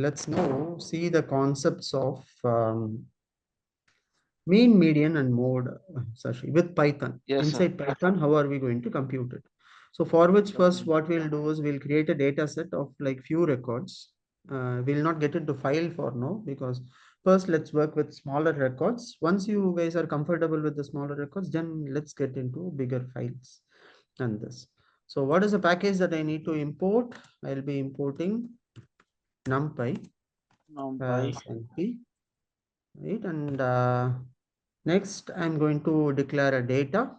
let's now see the concepts of mean, median, and mode, Sashi, with Python. Yes, sir. Inside Python, how are we going to compute it? So for which first, Okay. what we'll do is we'll create a data set of like few records. We'll not get into file for now because first let's work with smaller records. Once you guys are comfortable with the smaller records, then let's get into bigger files and this. So what is the package that I need to import? I'll be importing NumPy NumPy. as NP, right? And next, I'm going to declare a data.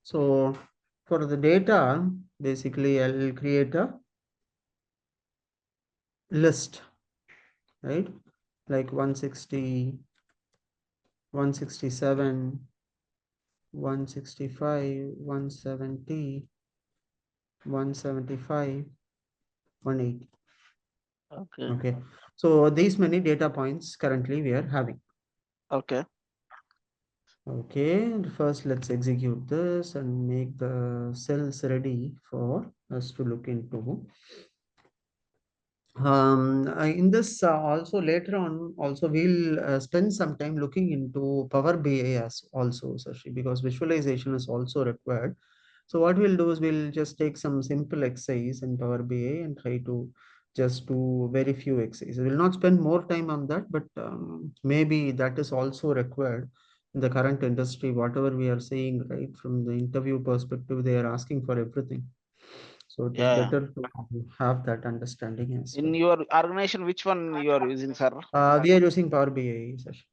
So for the data, basically, I'll create a list, right? Like 160, 167, 165, 170, 175, 180. Okay. Okay. So these many data points currently we are having. Okay. Okay, and first let's execute this and make the cells ready for us to look into. In this also later on, also we'll spend some time looking into Power BI as also, Sashi, because visualization is also required. So what we'll do is we'll just take some simple exercise in Power BI and try to just do very few exercises. We'll not spend more time on that, but maybe that is also required in the current industry. Whatever we are seeing, right, from the interview perspective, they are asking for everything. So it is Yeah. better to have that understanding as In well. your organization, which one you are using, sir? We are using Power BI, Sashi.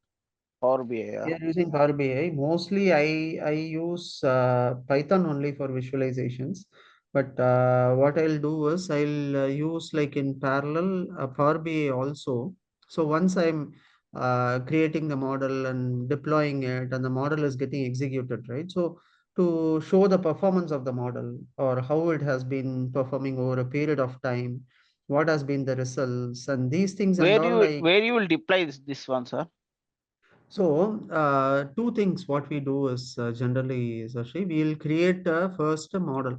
Power BI. We are using Power BI. Mostly, I use Python only for visualizations. But what I'll do is I'll use like in parallel Power BI also. So once I'm creating the model and deploying it, and the model is getting executed, right? So to show the performance of the model or how it has been performing over a period of time, what has been the results, and these things and all, like. Where you will deploy this one, sir? So, two things what we do is generally, Sashi, we'll create first a model.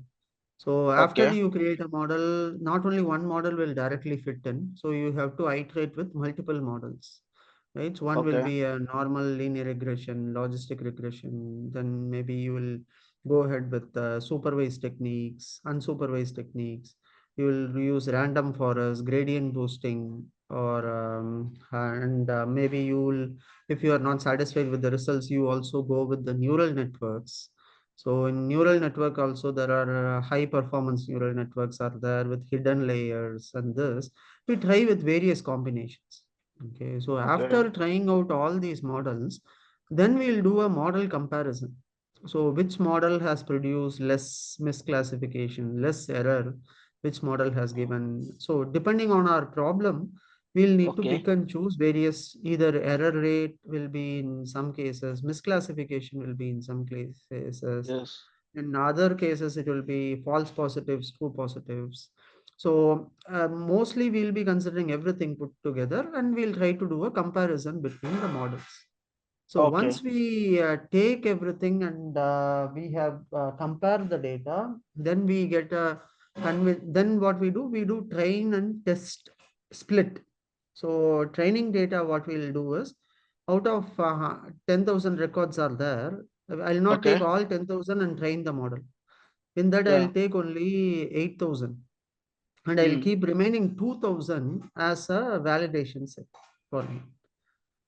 So after Okay. you create a model, not only one model will directly fit in. So you have to iterate with multiple models, right? So one will Okay. be a normal linear regression, logistic regression. Then maybe you will go ahead with supervised techniques, unsupervised techniques. You will use random forest, gradient boosting, or and maybe you will, if you are not satisfied with the results, you also go with the neural networks. So in neural network also there are high performance neural networks are there with hidden layers and this. We try with various combinations. Okay, so Okay. after trying out all these models, then we'll do a model comparison. So which model has produced less misclassification, less error, which model has given. So depending on our problem, we'll need to Okay. pick and choose various, either error rate will be in some cases, misclassification will be in some cases, Yes. in other cases it will be false positives, true positives. So mostly we'll be considering everything put together and we'll try to do a comparison between the models. So Okay. once we take everything and we have compared the data, then we get a then what we do train and test split. So training data, what we'll do is out of 10,000 records are there. I'll not take Okay. all 10,000 and train the model. In that, I'll Yeah. take only 8,000 and I'll Hmm. keep remaining 2,000 as a validation set for me.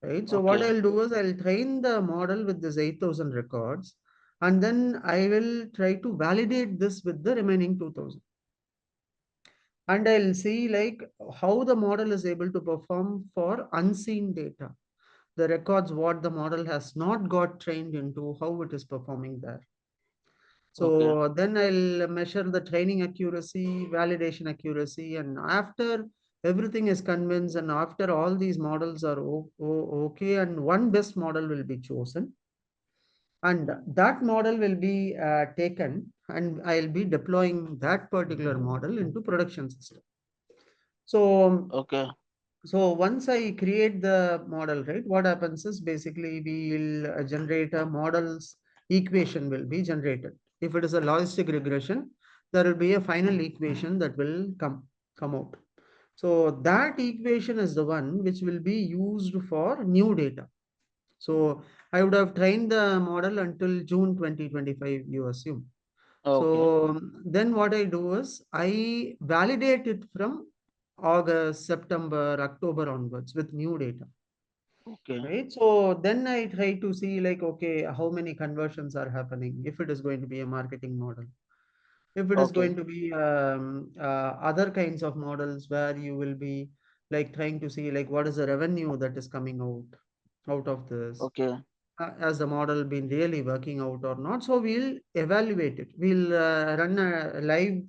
Right. So what Okay. I'll do is I'll train the model with this 8,000 records and then I will try to validate this with the remaining 2,000. And I'll see like how the model is able to perform for unseen data. The records what the model has not got trained into, how it is performing there. Okay. So then I'll measure the training accuracy, validation accuracy, and after everything is convinced and after all these models are okay, and one best model will be chosen, and that model will be taken, and I'll be deploying that particular model into production system. So Okay. so once I create the model, right, what happens is basically we will generate a model's equation will be generated. If it is a logistic regression, there will be a final equation that will come out. So that equation is the one which will be used for new data. So I would have trained the model until June 2025, you assume. Okay. So then what I do is I validate it from August, September, October onwards with new data. Okay. Right. So then I try to see like, okay, how many conversions are happening if it is going to be a marketing model. If it is Okay. going to be other kinds of models where you will be like trying to see like what is the revenue that is coming out of this. Okay. Has the model been really working out or not? So we'll evaluate it. We'll run a live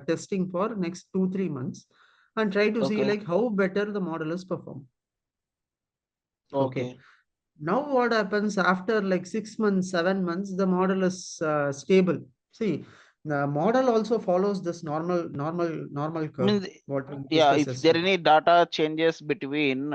testing for next 2 3 months and try to see Okay. like how better the model is performed. Okay. Okay. Now what happens after like 6 months, 7 months, the model is stable. See, the model also follows this normal curve, Means, what we yeah, discussed if there yesterday. any data changes between,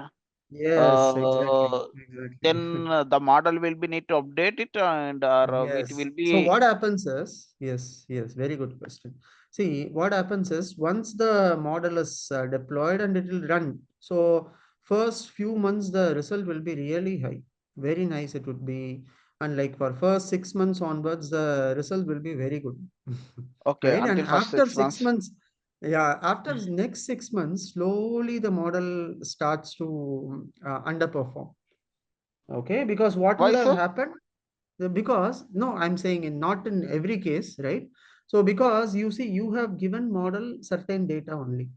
Yes, exactly, uh, exactly. then the model will be need to update it, and or it Yes. will So be what happens is, yes, very good question. See, what happens is once the model is deployed and it will run. So first few months, the result will be really high. Very nice it would be. And like for first 6 months onwards, the result will be very good. okay Right. And until first after six six months. months, yeah, after next 6 months, slowly the model starts to underperform. Okay. Because what Why, would have sir? happened? Because no, I'm saying in not in every case, right? So because you see, you have given model certain data only,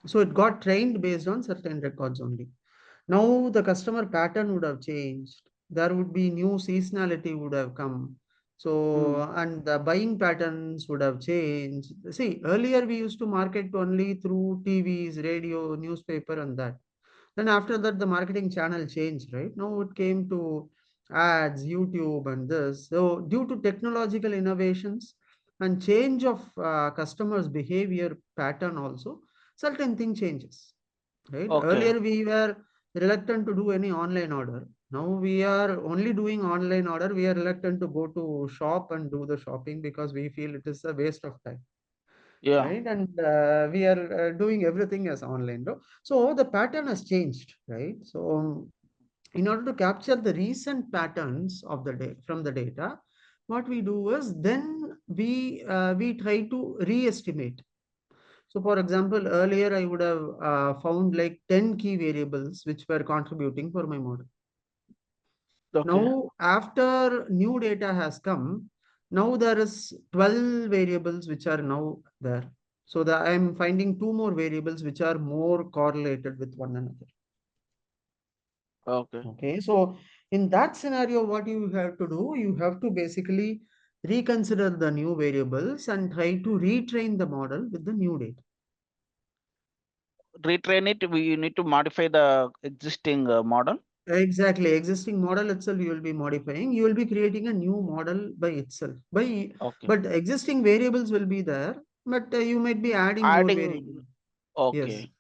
so it got trained based on certain records only. Now the customer pattern would have changed. There would be new seasonality would have come. So Hmm. and the buying patterns would have changed. See, earlier we used to market only through TVs, radio, newspaper, and that. Then after that, the marketing channel changed, right? Now it came to ads, YouTube, and this. So due to technological innovations and change of customers' behavior pattern also, certain thing changes, right? Okay. Earlier we were reluctant to do any online order. Now we are only doing online order. We are reluctant to go to shop and do the shopping because we feel it is a waste of time, Yeah. right? And we are doing everything as online, no? So the pattern has changed, right? So in order to capture the recent patterns of the day from the data, what we do is then we try to re-estimate. So for example, earlier I would have found like 10 key variables which were contributing for my model. Okay. Now, after new data has come, now there is 12 variables which are now there. So that I am finding two more variables which are more correlated with one another. Okay. Okay, so in that scenario, what you have to do, you have to basically reconsider the new variables and try to retrain the model with the new data. Retrain it. We need to modify the existing model. Exactly. Existing model itself you will be modifying. You will be creating a new model by itself. Okay. But existing variables will be there, but you might be adding more variables. Adding. Yes. Okay.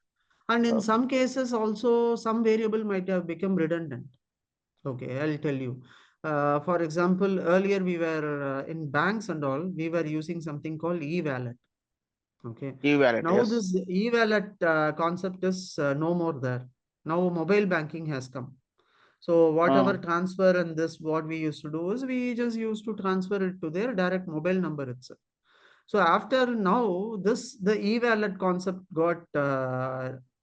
And in Okay. some cases also some variable might have become redundant. Okay, I'll tell you. For example, earlier we were in banks and all, we were using something called e-wallet. Okay. E-wallet. Now Yes. this e-wallet concept is no more there. Now mobile banking has come. So Uh, whatever transfer and this, what we used to do is we just used to transfer it to their direct mobile number itself. So after now, the e-wallet concept got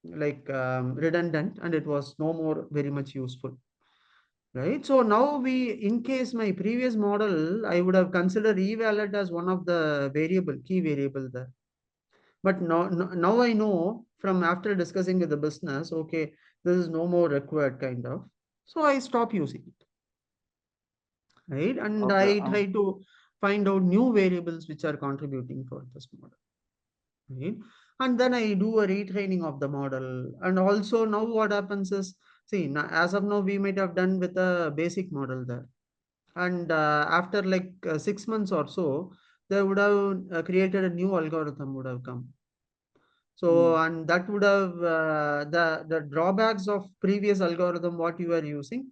redundant and it was no more very much useful, right? So now in case my previous model, I would have considered e-wallet as one of the key variable there. But now I know from after discussing with the business, okay, this is no more required kind of. So I stop using it, right? And okay. I try to find out new variables which are contributing for this model, right? And then I do a retraining of the model. And also now what happens is, see, now, as of now, we might have done with a basic model there. And after like 6 months or so, they would have created a new algorithm would have come. So, Hmm. and that would have the drawbacks of previous algorithm what you are using.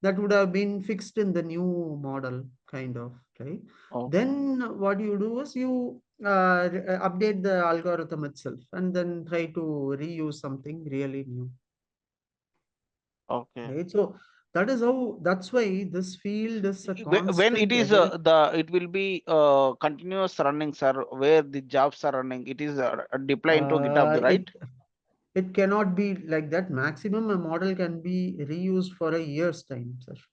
that would have been fixed in the new model, kind of, right? Okay. Then what you do is you update the algorithm itself and then try to reuse something really new, Okay. right? So that is how, that's why this field is a When it constant is evolution. it will be continuous running, sir, where the jobs are running. It is deploy into GitHub, It right? it cannot be like that. Maximum a model can be reused for a year's time, Sash.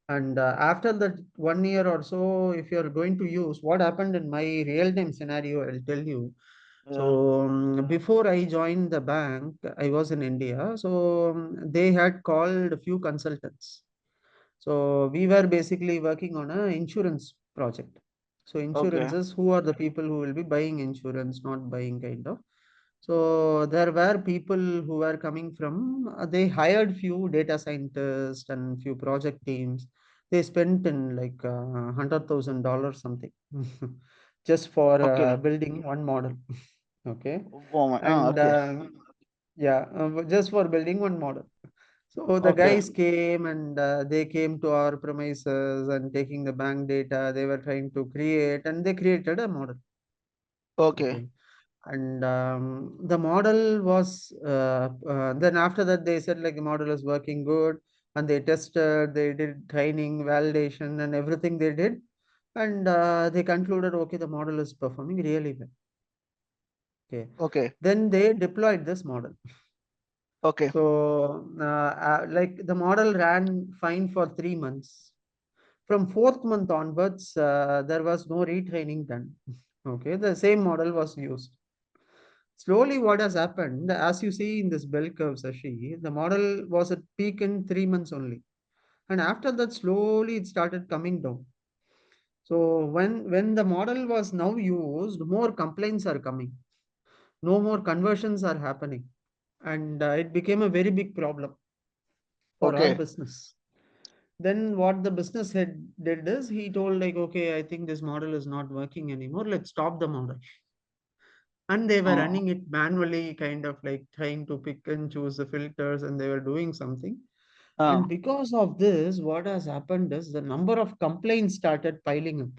And after that 1 year or so, if you're going to use, what happened in my real-time scenario, I'll tell you. Yeah. So before I joined the bank, I was in India. So they had called a few consultants. So we were basically working on a insurance project. So Okay. insurances, who are the people who will be buying insurance, not buying, kind of. So there were people who were coming from, they hired few data scientists and few project teams. They spent in like $100,000 something just for Okay. building one model. Okay. Oh my. And Okay. yeah, just for building one model. So the Okay. guys came and they came to our premises and taking the bank data. They were trying to create, and they created a model. Okay. Okay. And the model was then after that they said like the model is working good, and they tested, they did training, validation, and everything they did, and they concluded, okay, the model is performing really well. Okay. Okay. Then they deployed this model. Okay. So like the model ran fine for 3 months. From fourth month onwards, there was no retraining done. Okay, the same model was used. Slowly, what has happened, as you see in this bell curve, Sashi, the model was at peak in 3 months only. And after that, slowly it started coming down. So when the model was now used, more complaints are coming. No more conversions are happening. And it became a very big problem for our Okay. business. Then what the business head did is he told like, okay, I think this model is not working anymore. Let's stop the model. And they were Uh, running it manually, kind of like trying to pick and choose the filters, and they were doing something. uh, And because of this, what has happened is the number of complaints started piling up.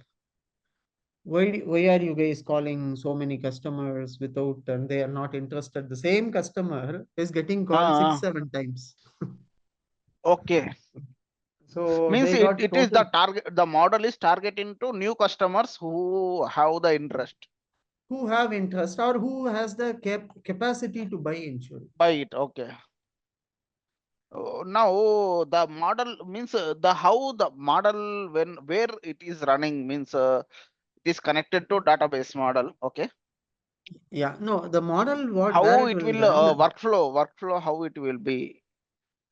Why are you guys calling so many customers without, and they are not interested? The same customer is getting called six, uh, 7 times. okay. So Means they it, got it is the total, target, the model is targeting to new customers who have the interest. who have interest or who has the capacity to buy insurance. Buy it. Okay. Now the model means the how the model when where it is running means it is connected to database model. Okay. Yeah, no, the model what where How it it will will run. workflow how it will be.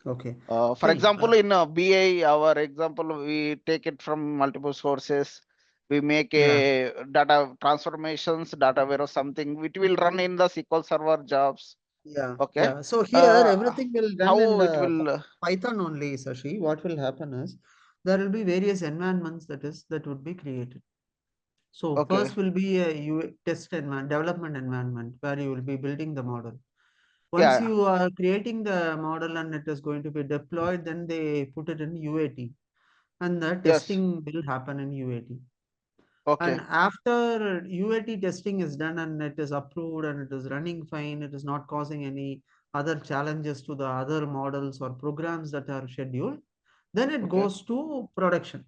Okay. For See, example, in BI, our example, we take it from multiple sources. We make yeah, a data transformations, data warehouse, something. It will run in the SQL Server jobs. yeah, Okay. yeah. So here Uh, everything will run in how it the will? Python only, Sashi. What will happen is there will be various environments that would be created. So Okay. first will be a test environment, development environment where you will be building the model. Once Yeah. you are creating the model and it is going to be deployed, then they put it in UAT, and the Yes. testing will happen in UAT. And Okay. after UAT testing is done and it is approved and it is running fine, it is not causing any other challenges to the other models or programs that are scheduled, then it Okay. goes to production.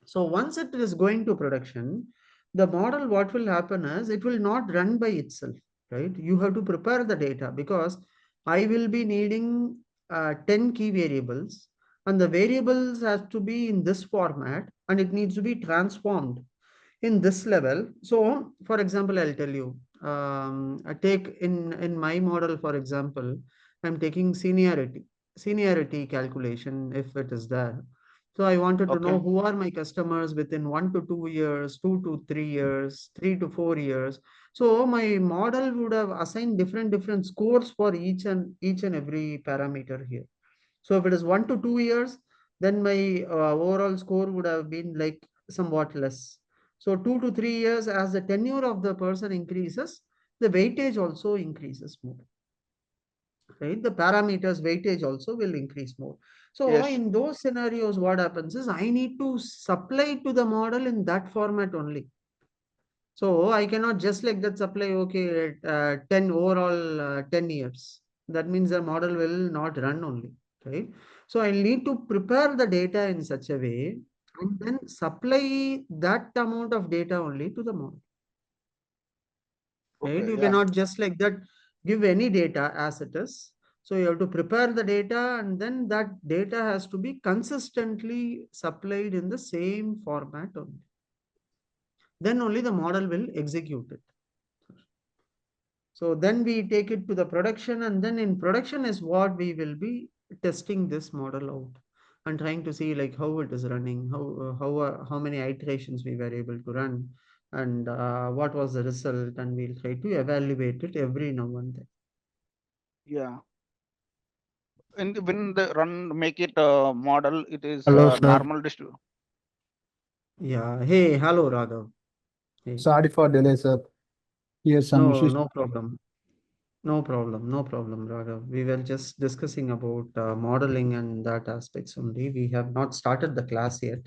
So once it is going to production, the model, what will happen is it will not run by itself, right? You have to prepare the data because I will be needing 10 key variables, and the variables have to be in this format and it needs to be transformed in this level. So for example, I'll tell you, I take in my model, for example, I'm taking seniority calculation if it is there. So I wanted to know Okay. who are my customers within 1 to 2 years, 2 to 3 years, 3 to 4 years. So my model would have assigned different scores for each and every parameter here. So if it is 1 to 2 years, then my overall score would have been like somewhat less. So 2 to 3 years, as the tenure of the person increases, the weightage also increases more, right? The parameters weightage also will increase more. So Yes. in those scenarios, what happens is I need to supply to the model in that format only. So I cannot just like that supply, okay, 10 overall 10 years. That means the model will not run only, right? So I need to prepare the data in such a way and then supply that amount of data only to the model, right? Okay. You Yeah. cannot just like that give any data as it is. So you have to prepare the data and then that data has to be consistently supplied in the same format only. Then only the model will execute it. So then we take it to the production, and then in production is what we will be testing this model out and trying to see like how it is running, how many iterations we were able to run, and what was the result, and we'll try to evaluate it every now and then. Yeah. And when the run make it model, it is Hello, sir. normal distribution. Yeah. Hey, hello, Raghav. Hey. Sorry for delay, sir. Here's some No, issues. no problem. No problem. No problem, Raghav. We were just discussing about modeling and that aspects only. We have not started the class yet.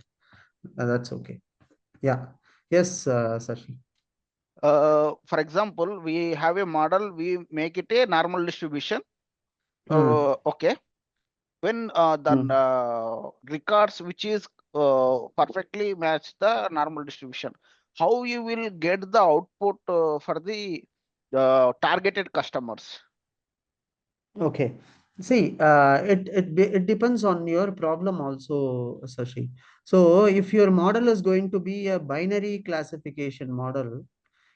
That's okay. Yeah. Yes, Sashi. For example, we have a model, we make it a normal distribution. Hmm. Okay. When the Hmm. records which is perfectly match the normal distribution, how you will get the output for the targeted customers? Okay. See, it depends on your problem also, Sashi. So if your model is going to be a binary classification model,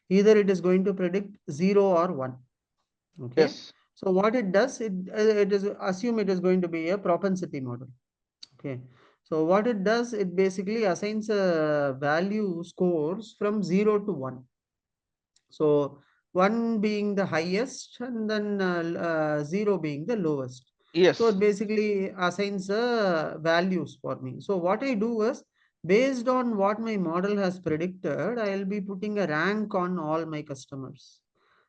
either it is going to predict 0 or 1. Okay. Yes. So what it does, it is assume it is going to be a propensity model. Okay. So what it does, it basically assigns a value scores from 0 to 1. So 1 being the highest and then 0 being the lowest. So it Yes. basically assigns values for me. So what I do is based on what my model has predicted, I'll be putting a rank on all my customers.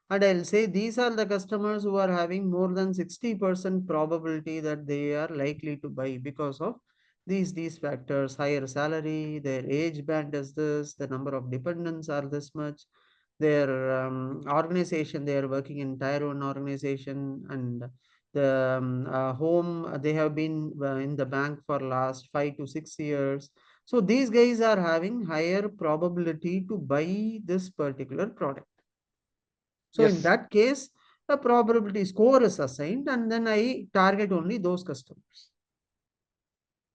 And I'll say these are the customers who are having more than 60% probability that they are likely to buy because of these factors: higher salary, their age band is this, the number of dependents are this much, their organization, they are working in tier one organization, and the home, they have been in the bank for last 5 to 6 years. So these guys are having higher probability to buy this particular product. So in Yes. that case, a probability score is assigned and then I target only those customers.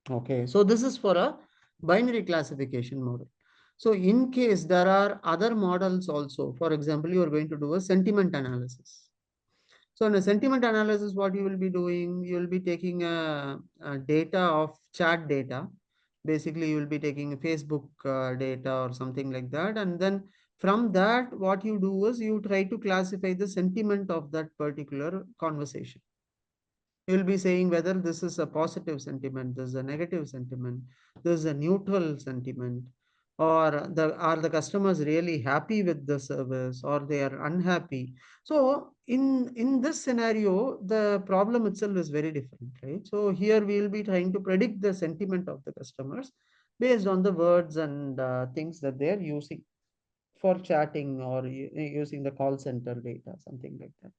Okay, so this is for a binary classification model. So in case there are other models also, for example, you are going to do a sentiment analysis. So in a sentiment analysis, what you will be doing, you will be taking a data of chat data. Basically, you will be taking Facebook data or something like that. And then from that, what you do is you try to classify the sentiment of that particular conversation. You'll be saying whether this is a positive sentiment, this is a negative sentiment, this is a neutral sentiment, or are the customers really happy with the service or they are unhappy. So in this scenario, the problem itself is very different, right? So here we will be trying to predict the sentiment of the customers based on the words and things that they are using for chatting or using the call center data, something like that.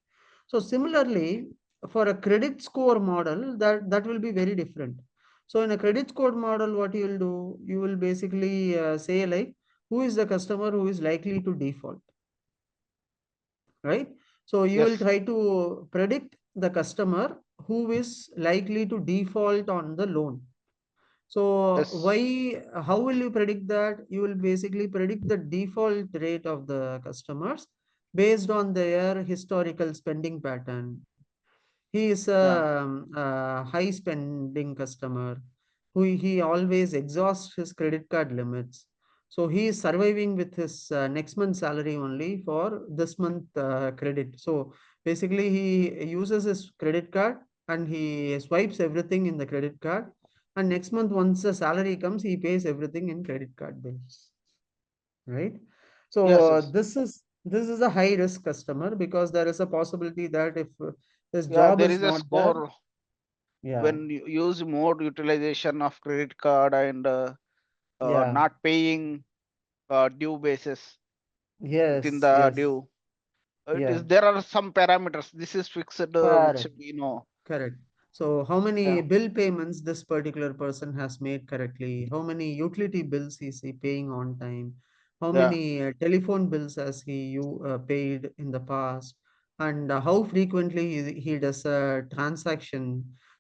So similarly, for a credit score model, that will be very different. So in a credit score model, what you will do, you will basically say like, who is the customer who is likely to default, right? So you will Yes. try to predict the customer who is likely to default on the loan. So Yes. why, how will you predict that? You will basically predict the default rate of the customers based on their historical spending pattern. He is Yeah. a high spending customer who he always exhausts his credit card limits. So he is surviving with his next month's salary only for this month credit. So basically, he uses his credit card and he swipes everything in the credit card. And next month, once the salary comes, he pays everything in credit card bills, right? Yes. So Yes. this is a high risk customer because there is a possibility that if his Yeah. job There is is a not there, score. Yeah. when you use more utilization of credit card and Yeah. not paying due basis within Yes. the Yes. due. It Yeah. is there are some parameters. This is fixed, which Correct. we know. Correct. So how many Yeah. bill payments this particular person has made correctly? How many utility bills is he paying on time? How Yeah. many telephone bills has he paid in the past? And how frequently he does a transaction?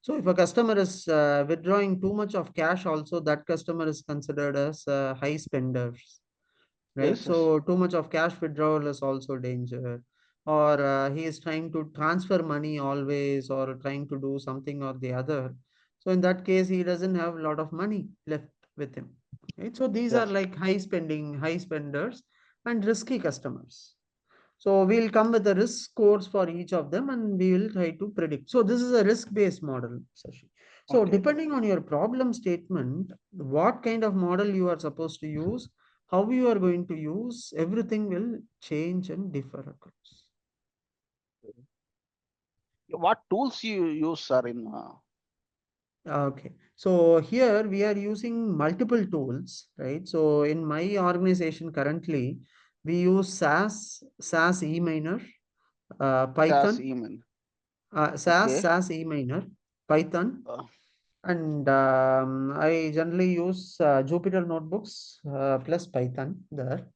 So if a customer is withdrawing too much of cash, also that customer is considered as high spenders, right? Yes. Yes. So too much of cash withdrawal is also danger, or he is trying to transfer money always, or trying to do something or the other. So in that case, he doesn't have a lot of money left with him, right? So these are Yes. like high spenders and risky customers. So we'll come with the risk scores for each of them and we will try to predict. So this is a risk-based model, Sashi. So Okay. depending on your problem statement, what kind of model you are supposed to use, how you are going to use, everything will change and differ across. What tools you use, sir, in Okay, so here we are using multiple tools, right? So in my organization currently, we use SAS E-miner, SAS Python, email? SAS, Okay. SAS E-miner, Python, Uh, and I generally use Jupyter notebooks plus Python there,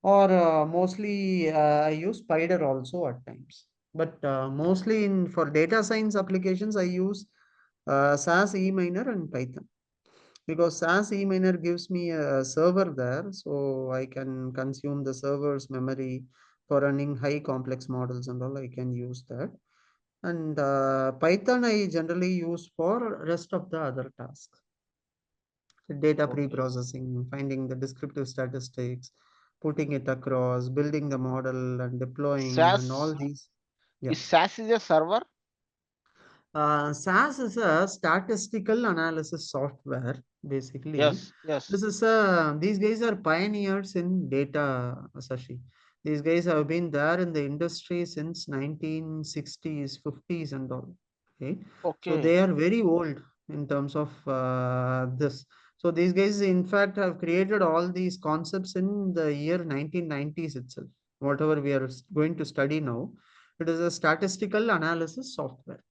or mostly I use Spider also at times. But mostly in for data science applications, I use SAS E-miner and Python, because SAS E-miner gives me a server there, so I can consume the server's memory for running high complex models and all. I can use that. And Python I generally use for rest of the other tasks. Data okay. pre-processing, finding the descriptive statistics, putting it across, building the model and deploying and all SAS these. Yeah. is SAS is a server? SAS is a statistical analysis software, basically. Yes. Yes. This is these guys are pioneers in data, Sashi. These guys have been there in the industry since 1960s, 50s and all. Okay. So Okay. they are very old in terms of this. So these guys, in fact, have created all these concepts in the year 1990s itself. Whatever we are going to study now, it is a statistical analysis software.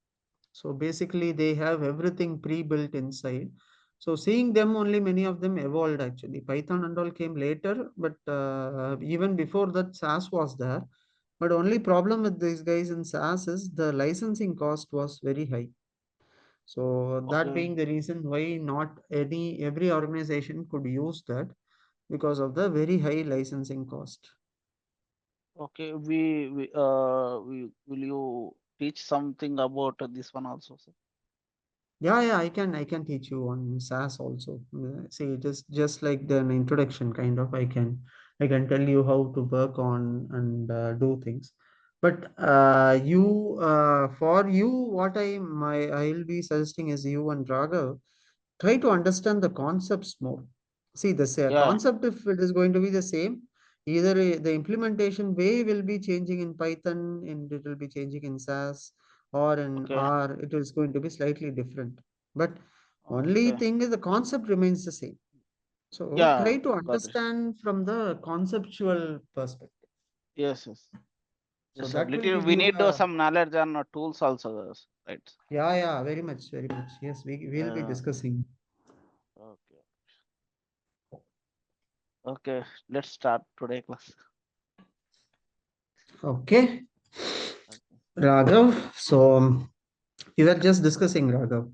So basically, they have everything pre-built inside. So seeing them, only many of them evolved actually. Python and all came later, but even before that, SAS was there. But only problem with these guys in SAS is the licensing cost was very high. So that Okay. being the reason why not every organization could use that, because of the very high licensing cost. Okay. We will you teach something about this one also, sir? Yeah, yeah, I can teach you on SAS also. See, it is just like an introduction kind of. I can tell you how to work on and do things. But for you, what I'll be suggesting is you and Raghav try to understand the concepts more. See, the Yeah. concept, if it is going to be the same, either the implementation way will be changing in Python and it will be changing in SAS, or in Okay. R, it is going to be slightly different. But only Okay. thing is the concept remains the same. So Yeah. try to Got it. understand from the conceptual perspective. Yes. Yes. So Yes, sir. that will Little give we you need a, some knowledge on tools also, right? yeah, yeah, very much, very much. Yes, we will be Yeah. discussing. Okay. Okay. Let's start today class. Okay, Okay. Raghav. So we were just discussing, Raghav,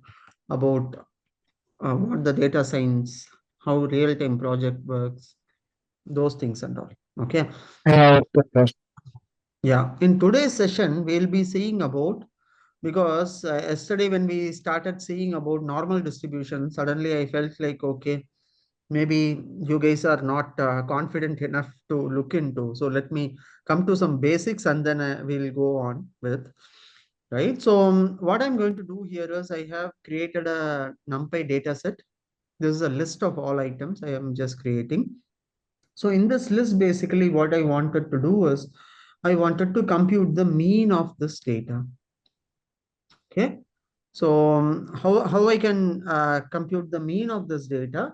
about what the data science, how real-time project works, those things and all. Okay. Okay. Yeah. In today's session, we'll be seeing about, because yesterday when we started seeing about normal distribution, suddenly I felt like, okay, maybe you guys are not confident enough to look into. So let me come to some basics and then we'll go on with, right? So what I'm going to do here is I have created a NumPy data set. This is a list of all items I am just creating. So in this list, basically what I wanted to do is I wanted to compute the mean of this data. Okay. So how I can compute the mean of this data?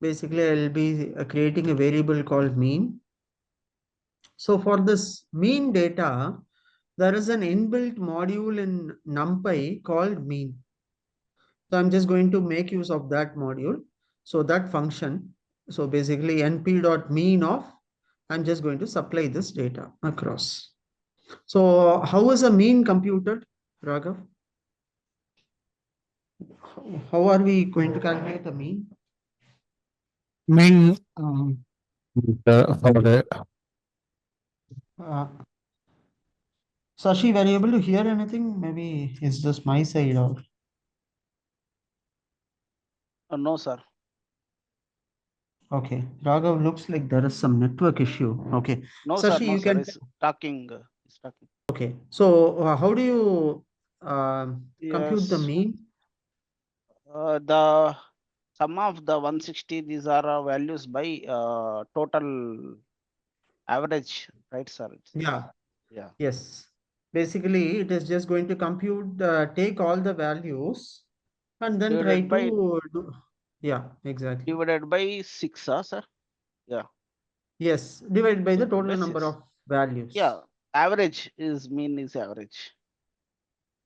Basically, I'll be creating a variable called mean. So for this mean data, there is an inbuilt module in NumPy called mean. So I'm just going to make use of that module. So that function, so basically np.mean of, I'm just going to supply this data across. So how is a mean computed, Raghav? How are we going to calculate a mean? Mean for the Uh, Sashi, were you able to hear anything? Maybe it's just my side or No, sir. okay. Raghav looks like there is some network issue. Okay. No, sir. Sashi, No, you sir. can. It's talking. It's talking. Okay. So how do you compute the Yes. mean? The sum of the 160, these are values by total average, right, sir? Yeah. Yeah. Yes. Basically, it is just going to compute, take all the values and then try Divided by to do. Yeah, exactly. divided by 6, sir. Yeah. Yes, divide by the Divided by total number 6. of values. Yeah. Average is mean is average.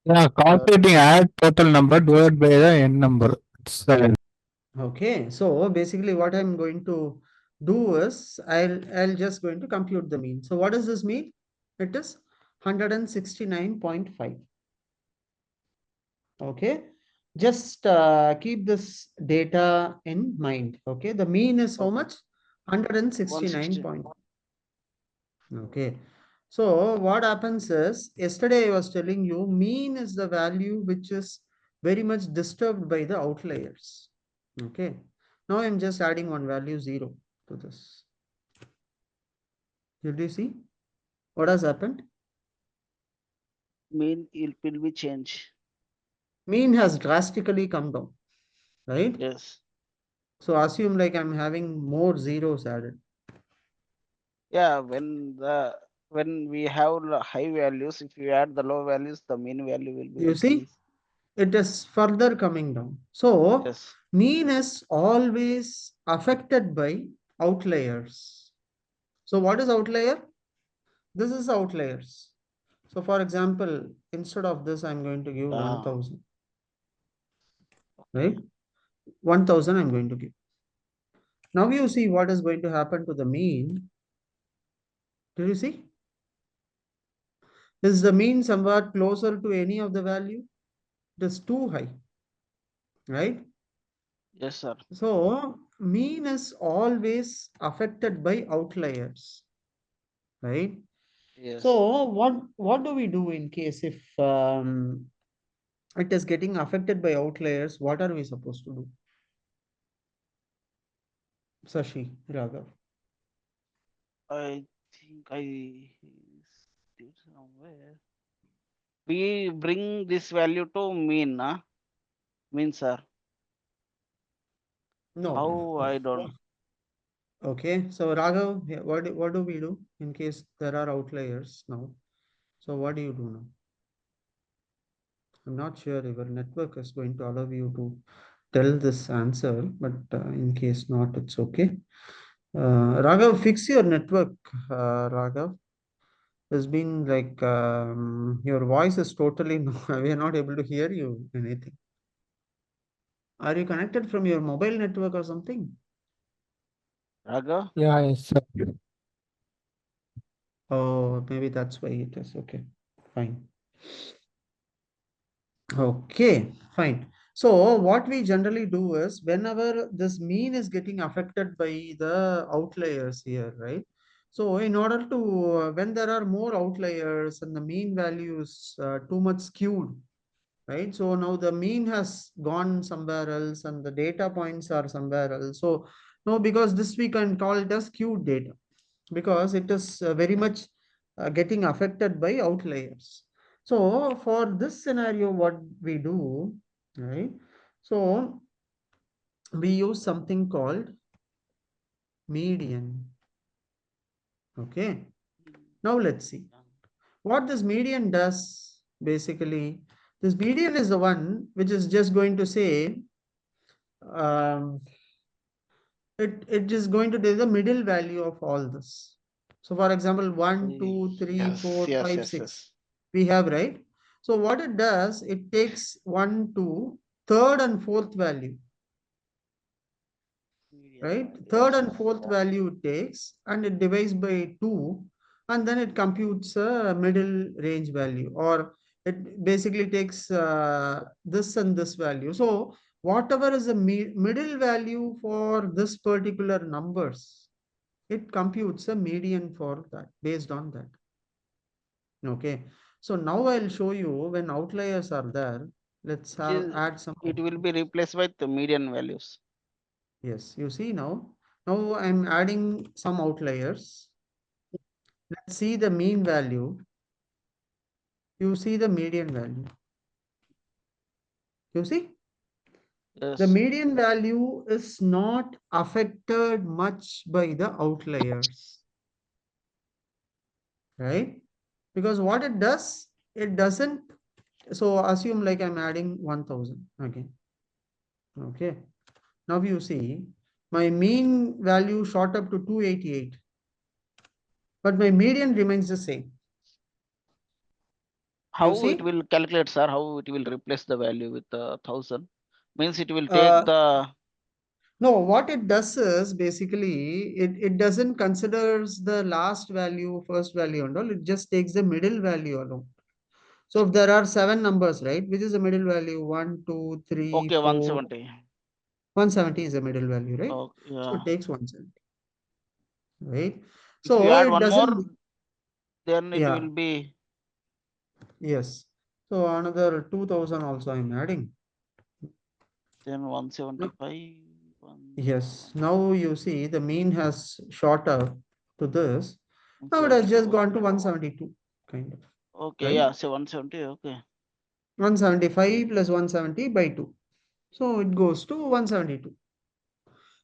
yeah, calculating add total number divided by the n number. It's Okay, so basically what I'm going to do is I'll just going to compute the mean. So what does this mean? It is 169.5. Okay, just keep this data in mind. Okay, the mean is how Okay. much? 169 160. point. Okay, so what happens is yesterday I was telling you mean is the value which is very much disturbed by the outliers. Okay, now I'm just adding one value 0 to this. Did you see what has happened? Mean it will be change. Mean has drastically come down, right? Yes. So assume like I'm having more zeros added. Yeah. When we have high values, if you add the low values, the mean value will be You see, decreased. it is further coming down. So Yes. mean is always affected by outliers. So what is outlier? This is outliers. So for example, instead of this, I'm going to give Ah. 1000, Okay. right? 1000 I'm going to give. Now you see what is going to happen to the mean. Did you see? Is the mean somewhat closer to any of the value? It is too high, right? Yes, sir. So mean is always affected by outliers, right? Yes. So what do we do in case if it is getting affected by outliers? What are we supposed to do? Sashi, Raghav. I think I did somewhere. We bring this value to mean, mean, sir. No. How I don't. Okay. So Raghav, what do we do in case there are outliers now? So what do you do now? I'm not sure if your network is going to allow you to tell this answer, but in case not, it's okay. Raghav, fix your network, Raghav. There's been like your voice is totally no, we are not able to hear you anything. Are you connected from your mobile network or something? Raga? yeah, yes, sir. Oh, maybe that's why it is okay. Fine. Okay, fine. So what we generally do is whenever this mean is getting affected by the outliers here, right? So in order to, when there are more outliers and the mean value is too much skewed, right? So now the mean has gone somewhere else and the data points are somewhere else. So no, because this we can call it as skewed data because it is very much getting affected by outliers. So for this scenario, what we do, right? So we use something called median. Okay. Now let's see what this median does basically. This median is the one which is just going to say, um, it is going to take the middle value of all this. So for example, 1, 2, 3, Yes, 4, yes, 5, yes, 6. yes. We have, right? So what it does, it takes 1, 2, third and fourth value, Median right? Third values. and fourth value it takes and it divides by 2, and then it computes a middle range value, or it basically takes this and this value. So whatever is the middle value for this particular numbers, it computes a median for that based on that. Okay. So now I'll show you when outliers are there. Let's It is. add some. It will be replaced by the median values. Yes, you see now. Now I'm adding some outliers. Let's see the mean value. You see the median value. You see? The Yes. median value is not affected much by the outliers, right? Because what it does, it doesn't. So assume like I'm adding 1000. Okay. Okay. Now you see my mean value shot up to 288, but my median remains the same. You How it see? will calculate, sir? How it will replace the value with 1000? Means it will take Uh, the. no, what it does is basically it doesn't considers the last value, first value and all. It just takes the middle value alone. So if there are 7 numbers, right, which is the middle value? 1, 2, 3, Okay, 4. 170. 170 is the middle value, right? Oh, So yeah. it takes 170, right? If you So add it one more, doesn't, then it yeah, will be. yes. So another 2000 also I'm adding. Then No, 175. yes. Now you see the mean has shot up to this. Now it has 172. just gone to 172, kind of, Okay, right? yeah, say 170. Okay. 175 plus 170 by 2. So it goes to 172.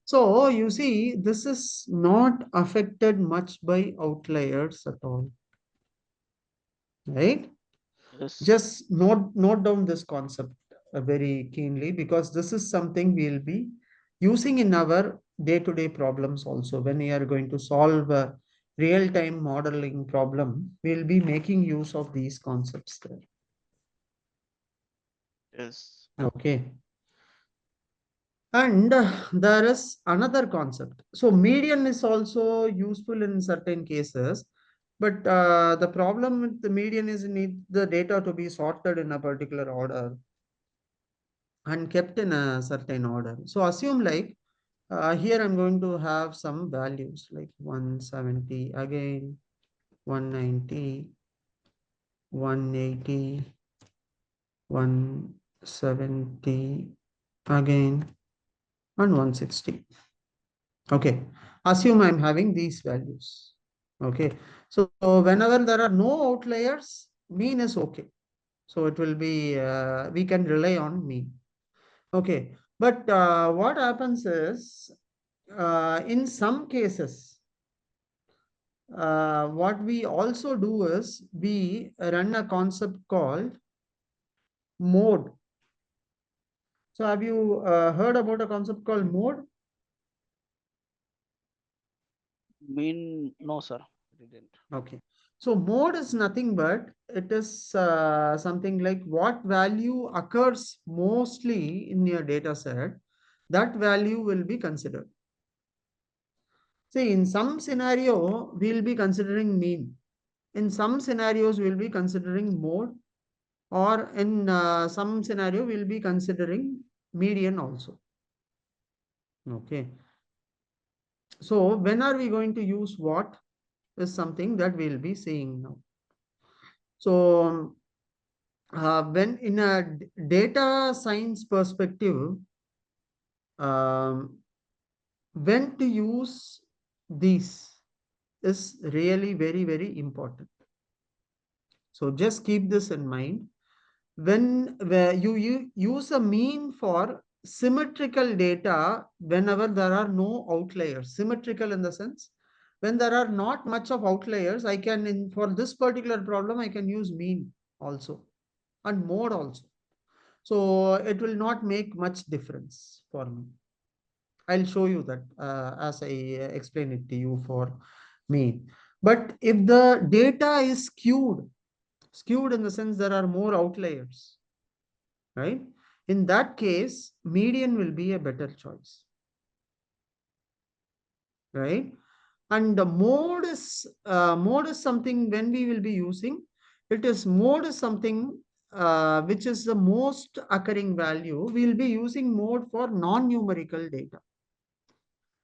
So you see, this is not affected much by outliers at all, right? Yes. Just note down this concept very keenly, because this is something we'll be using in our day-to-day problems also. When we are going to solve a real-time modeling problem, we'll be making use of these concepts there. Yes. Okay. And there is another concept. So median is also useful in certain cases, but the problem with the median is you need the data to be sorted in a particular order and kept in a certain order. So assume like here I'm going to have some values like 170 again, 190, 180, 170 again, and 160. Okay, assume I'm having these values. Okay, so whenever there are no outliers, mean is okay. So it will be, we can rely on mean. Okay, but what happens is, in some cases, what we also do is we run a concept called mode. So have you heard about a concept called mode? Mean, no, sir. I didn't. Okay. So mode is nothing but it is something like what value occurs mostly in your data set, that value will be considered. See, in some scenario, we'll be considering mean. In some scenarios, we'll be considering mode, or in some scenario, we'll be considering median also. Okay. So when are we going to use what is something that we'll be seeing now. So when in a data science perspective, um, when to use these is really very, very important. So just keep this in mind. When where you use a mean for symmetrical data, whenever there are no outliers, symmetrical in the sense, when there are not much of outliers, I can, for this particular problem, I can use mean also and mode also. So it will not make much difference for me. I'll show you that as I explain it to you for me. But if the data is skewed in the sense there are more outliers, right? In that case, median will be a better choice, right? And the mode is something when we will be using it is mode is something which is the most occurring value. We will be using mode for non-numerical data,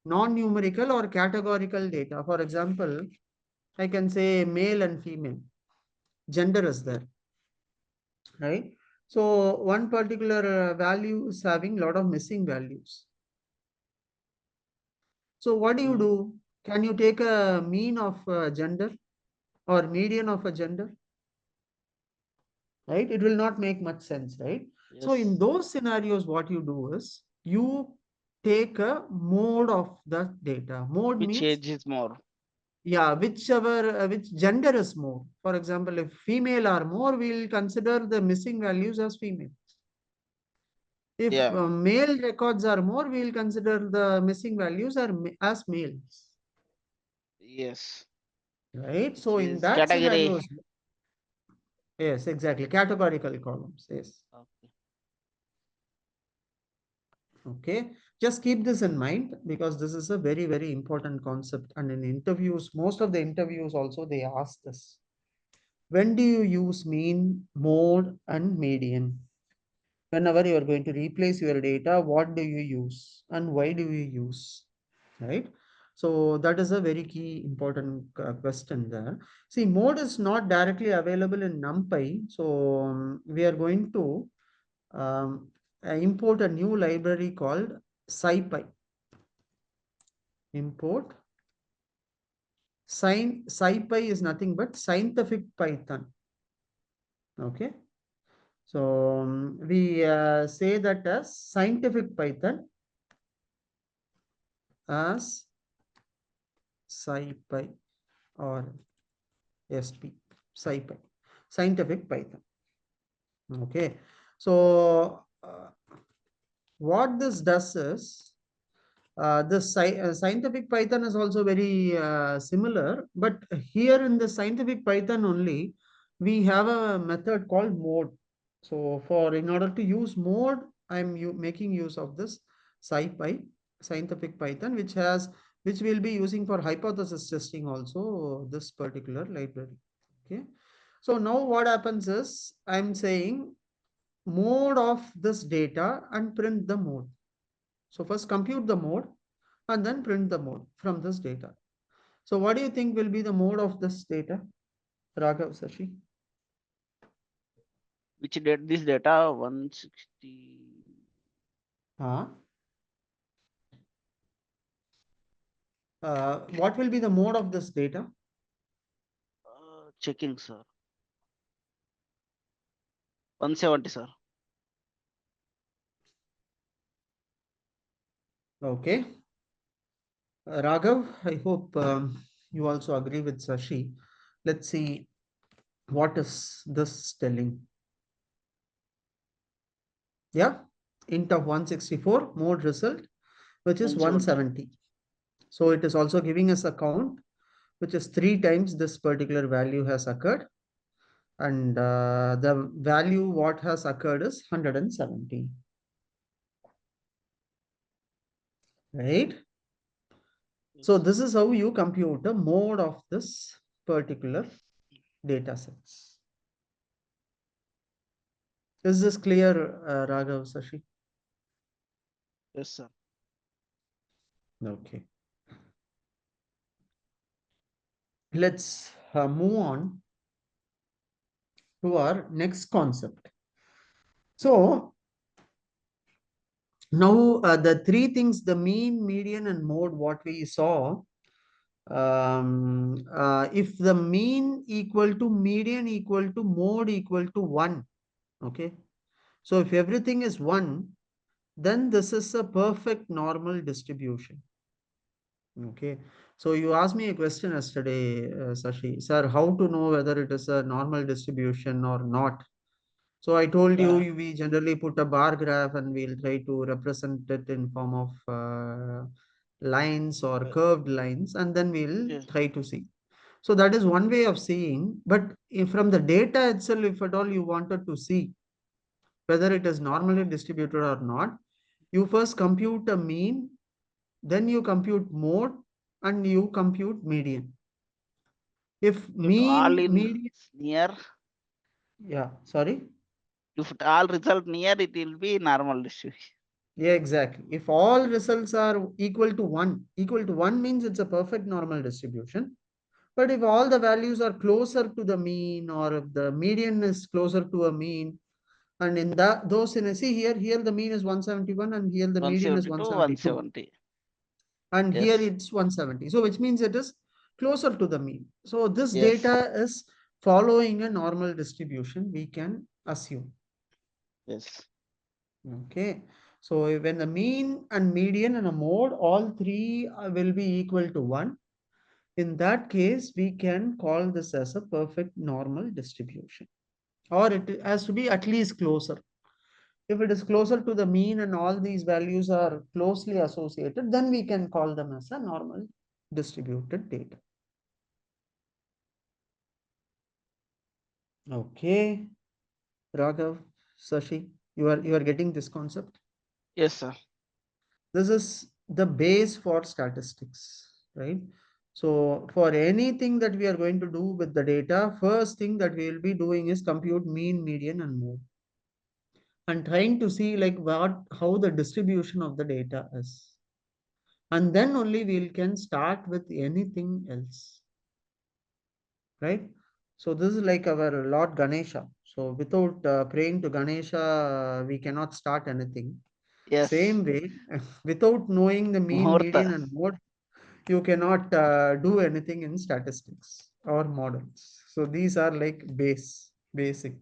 non-numerical or categorical data. For example, I can say male and female, gender is there, right? So one particular value is having a lot of missing values. So what do you do? Can you take a mean of gender or median of a gender? Right? It will not make much sense, right? Yes. So in those scenarios, what you do is you take a mode of the data. Mode Which means age is more? Yeah, whichever which gender is more. For example, if female are more, we'll consider the missing values as female. If male records are more, we'll consider the missing values as males. Yes. Right. So in that category. scenario, yes, exactly. Categorical columns. Yes. Okay. Just keep this in mind because this is a very, very important concept. And in interviews, most of the interviews also, they ask this. When do you use mean, mode, and median? Whenever you are going to replace your data, what do you use and why do you use? Right? So that is a very key important question there. See, mode is not directly available in NumPy. So we are going to import a new library called SciPy. Import. SciPy is nothing but scientific Python. Okay. So we say that as scientific Python as SciPy or SP, SciPy, scientific Python. Okay. So what this does is scientific Python is also very similar, but here in the scientific Python only, we have a method called mode. So in order to use mode, I'm making use of this SciPy, scientific Python, which we'll be using for hypothesis testing also, this particular library. Okay. So now what happens is I'm saying mode of this data and print the mode. So first compute the mode and then print the mode from this data. So what do you think will be the mode of this data, Raghav, Sashi? Which date this data 160? What will be the mode of this data? Checking, sir. 170, sir. Okay. Raghav, I hope you also agree with Sashi. Let's see what is this telling. Yeah, int of 164, mode result, which is 170. So it is also giving us a count, which is 3 times this particular value has occurred. And the value what has occurred is 170. Right? So this is how you compute the mode of this particular data sets. Is this clear, Raghav, Sashi? Yes, sir. Okay. Let's move on to our next concept. So now the 3 things, the mean, median, and mode, what we saw, if the mean equal to median equal to mode equal to 1, okay. So if everything is 1, then this is a perfect normal distribution. Okay. So you asked me a question yesterday, Sashi, sir, how to know whether it is a normal distribution or not? So I told Yeah. you we generally put a bar graph and we'll try to represent it in form of lines or curved lines, and then we'll Yes. try to see. So that is one way of seeing. But if from the data itself, if at all you wanted to see whether it is normally distributed or not, you first compute a mean, then you compute mode, and you compute median. If If all mean, in median, near, yeah, sorry. if it all result near, it will be normal distribution. Yeah, exactly. If all results are equal to one means it's a perfect normal distribution. But if all the values are closer to the mean, or if the median is closer to a mean, and in that those in a see here the mean is 171 and here the median is 170 to 172 170. and here Yes. it's 170. So which means it is closer to the mean. So this Yes. data is following a normal distribution, we can assume. Yes. Okay. So when the mean and median and a mode, all three will be equal to 1. In that case, we can call this as a perfect normal distribution, or it has to be at least closer. If it is closer to the mean and all these values are closely associated, then we can call them as a normal distributed data. Okay, Raghav, Sashi, you are getting this concept. Yes, sir. This is the base for statistics, right? So for anything that we are going to do with the data, first thing that we will be doing is compute mean, median, and mode, and trying to see like how the distribution of the data is. And then only we can start with anything else, right? So this is like our Lord Ganesha. So without praying to Ganesha, we cannot start anything. Yes. Same way, without knowing the mean, Muhurta. median, and mode, you cannot do anything in statistics or models. So these are like basics. So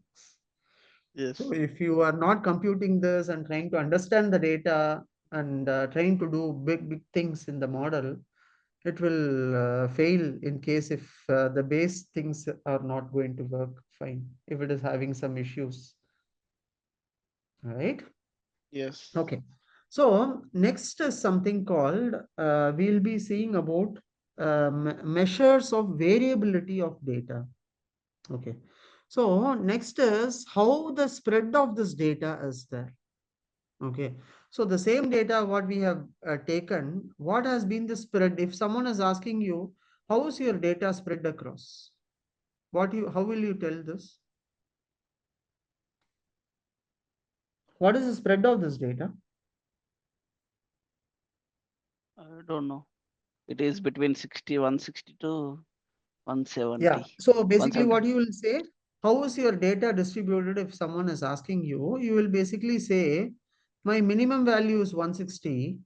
Yes. if you are not computing this and trying to understand the data and trying to do big things in the model, it will fail in case if the base things are not going to work fine, if it is having some issues, right? Yes. Okay. So next is something called, we'll be seeing about measures of variability of data. Okay. So next is how the spread of this data is there. Okay. So the same data what we have taken, what has been the spread? If someone is asking you, how is your data spread across? How will you tell this? What is the spread of this data? I don't know. It is between 160 to Yeah. 170. So basically 170. what you will say, how is your data distributed? If someone is asking you, you will basically say, my minimum value is 160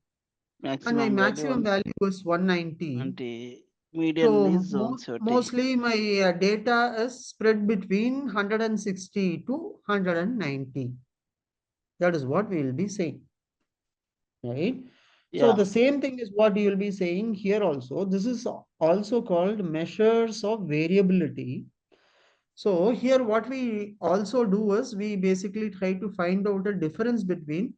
and my Maximum value maximum value is 190. 120. Median So is 170. mostly my data is spread between 160 to 190. That is what we will be saying, right? So Yeah. the same thing is what you will be saying here also. This is also called measures of variability. So here what we also do is we basically try to find out the difference between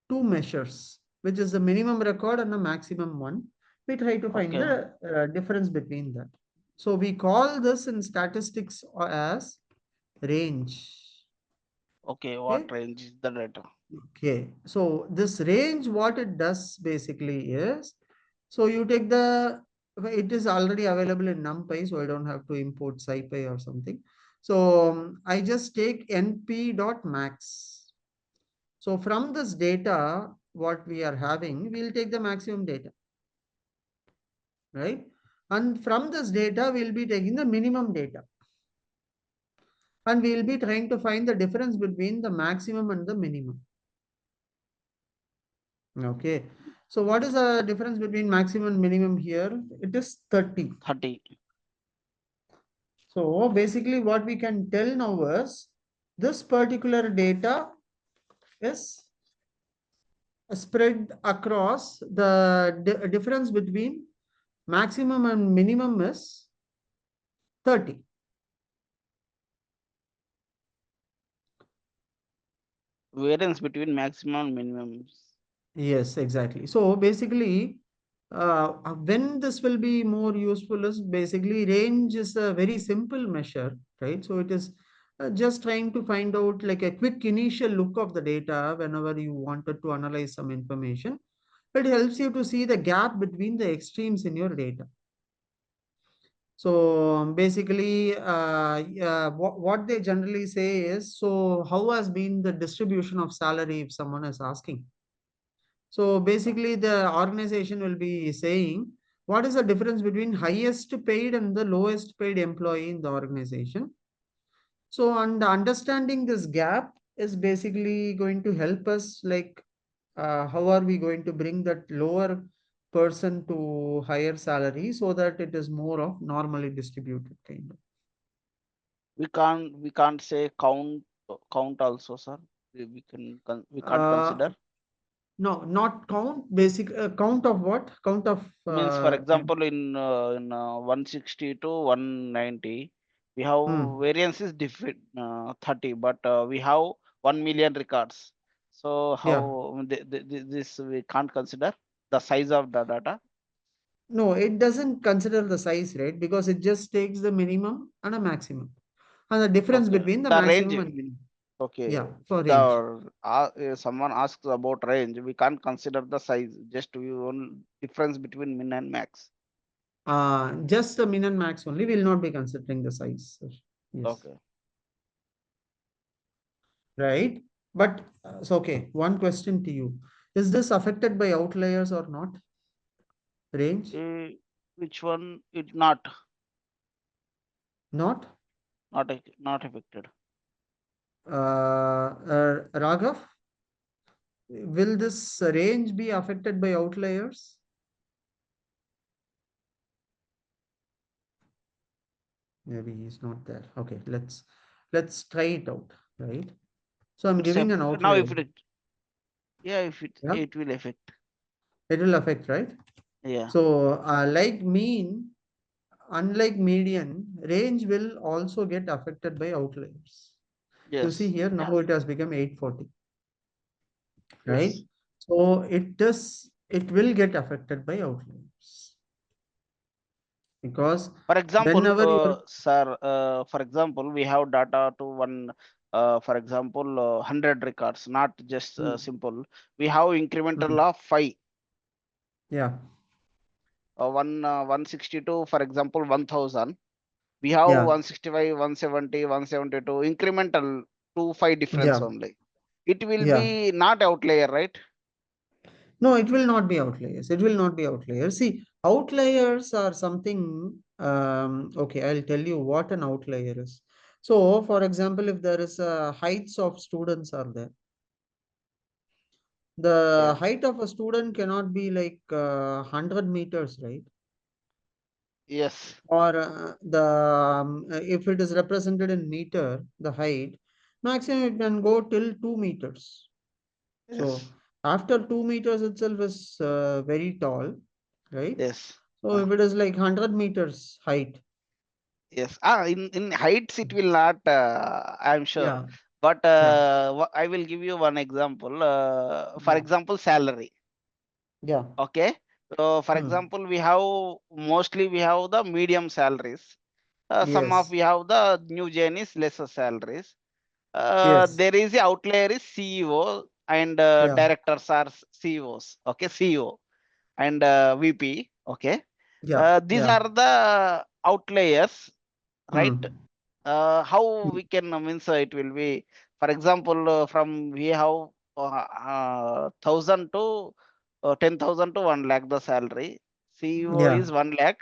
two measures, which is the minimum record and the maximum one. We try to find Okay. the difference between that. So we call this in statistics as range. Okay. Okay. What range is the data? Okay. So this range, what it does basically is, so you take it is already available in NumPy, so I don't have to import SciPy or something. So I just take np.max. So from this data, what we are having, we'll take the maximum data, right? And from this data, we'll be taking the minimum data. And we'll be trying to find the difference between the maximum and the minimum. Okay. So what is the difference between maximum and minimum here? It is 30. 30. So basically what we can tell now is this particular data is spread across the difference between maximum and minimum is 30. Variance between maximum and minimum. Yes, exactly. So basically, when this will be more useful is basically range is a very simple measure, right? So it is just trying to find out like a quick initial look of the data whenever you wanted to analyze some information. It helps you to see the gap between the extremes in your data. So basically, what they generally say is, so how has been the distribution of salary if someone is asking? So basically, the organization will be saying, what is the difference between highest paid and the lowest paid employee in the organization? So, and understanding this gap is basically going to help us like how are we going to bring that lower person to higher salary so that it is more of normally distributed kind of. We can't say count also, sir. We can't Uh, consider. no, not count. Basic count of what? Count of Means, for example, in 160 to 190, we have hmm. variance is different 30, but we have 1 million records. So Yeah. how this we can't consider the size of the data. No, it doesn't consider the size, right? Because it just takes the minimum and a maximum. And the difference Okay, between the the range. maximum and minimum. Okay, Yeah, for range. the someone asks about range, we can't consider the size. Just we own difference between min and max. Just the min and max only. Will not be considering the size, sir. Yes. Okay. Right. But so okay, one question to you. Is this affected by outliers or not? Range? Which one? It not Not? not affected. Raghav, will this range be affected by outliers? Maybe he's not there. Okay, let's try it out, right? So I'm It's giving an now outlier. if it, yeah, if Yeah, it will affect. it will affect, right? Yeah. So like mean, unlike median, range will also get affected by outliers. You see Yes. here now it has become 840, right? Yes. So it will get affected by outliers because For example, whenever you are sir, for example, we have data to one, for example, 100 records, not just simple. We have incremental mm, of 5, yeah, 162, for example, 1000. We have yeah, 165, 170, 172, incremental 5 difference yeah, only. It will yeah. be not outlier, right? No, it will not be outliers. It will not be outliers. See, outliers are something. Okay, I'll tell you what an outlier is. So, for example, if there is heights of students are there, the Yeah. height of a student cannot be like 100 meters, right? Yes. Or if it is represented in meter, the height, maximum it can go till 2 meters. So Yes. after 2 meters itself is very tall, right? Yes. So if it is like 100 meters height, Yes. In heights it will not. I'm sure. yeah, But yeah, I will give you one example. For yeah, example, salary. yeah, Okay. So for hmm, example, mostly we have the medium salaries. Some of yes, we have the new gen is lesser salaries. yes, There is a outlier is CEO and yeah, directors are CEOs. Okay, CEO and VP. Okay. yeah, These yeah, are the outliers, right? hmm, How we can means it will be, for example, from we have 1,000 to 10,000 to 1 lakh the salary. CEO yeah, is 1 lakh.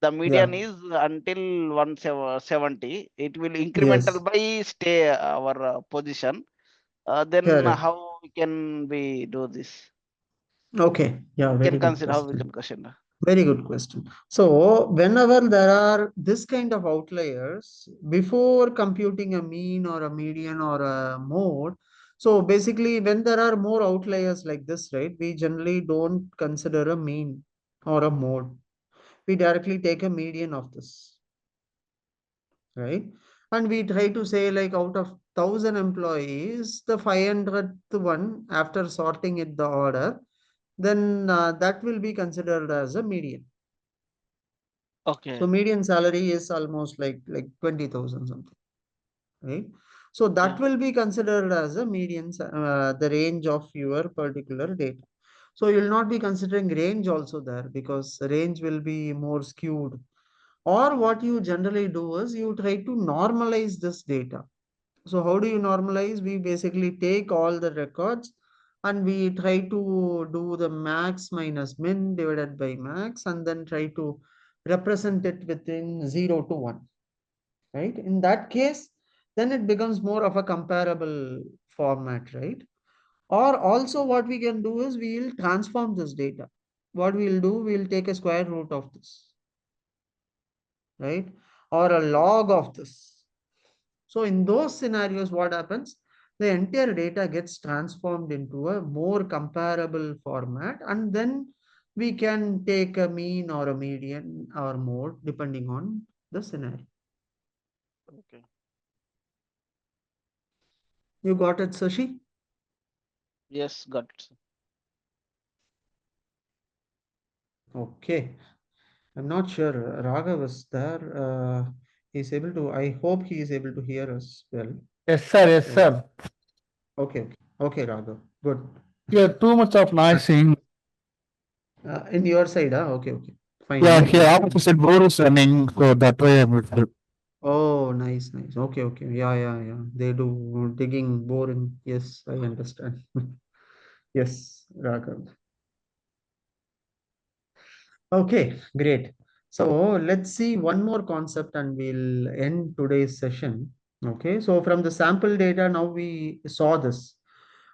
The yeah, median is until 170. It will incremental yes, by stay our position. Then correct. how we can we do this? Okay, yeah, We very can good consider how we question. can consider. Very good question. So, whenever there are this kind of outliers, before computing a mean or a median or a mode, so basically, when there are more outliers like this, right, we generally don't consider a mean or a mode. We directly take a median of this, right? And we try to say like out of 1,000 employees, the 500th one, after sorting it the order, then that will be considered as a median. Okay. So median salary is almost like 20,000 something, right? So that Okay. will be considered as a median, the range of your particular data. So you will not be considering range also there, because range will be more skewed. Or what you generally do is you try to normalize this data. So how do you normalize? We basically take all the records and we try to do the max minus min divided by max, and then try to represent it within 0 to 1, right? In that case, then it becomes more of a comparable format, right? Or also what we can do is we will transform this data. What we'll do, we'll take a square root of this, right? Or a log of this. So in those scenarios, what happens? The entire data gets transformed into a more comparable format, and then we can take a mean or a median or more depending on the scenario. Okay. You got it, Sashi? Yes, got it, sir. Okay. I'm not sure. Raghav was there. He's able to, I hope he is able to hear us well. Yes, sir. Yes, So, sir. okay. Okay, Raghav. Good. Yeah, too much of noise in. In your side, okay, okay. Fine, Yeah, no here problem. opposite board is running, so that way I'm able. Oh, nice, nice. Okay, okay. Yeah, yeah, yeah. They do digging, boring. Yes, I understand. Yes, Raghav. Okay, great. So let's see one more concept and we'll end today's session. Okay, so from the sample data, now we saw this.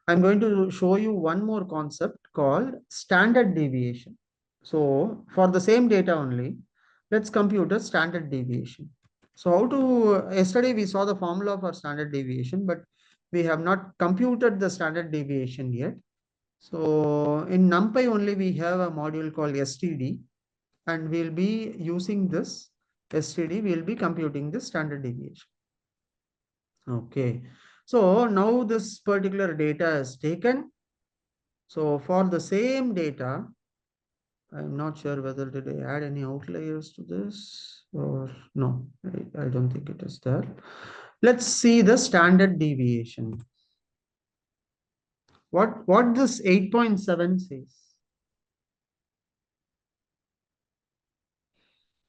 I'm going to show you one more concept called standard deviation. So for the same data only, let's compute a standard deviation. So how to, yesterday we saw the formula for standard deviation, but we have not computed the standard deviation yet. So in NumPy only we have a module called STD, and we'll be using this STD, we'll be computing the standard deviation. Okay, so now this particular data is taken. So for the same data, I'm not sure whether did I add any outliers to this or no, I don't think it is there. Let's see the standard deviation. What this 8.7 says.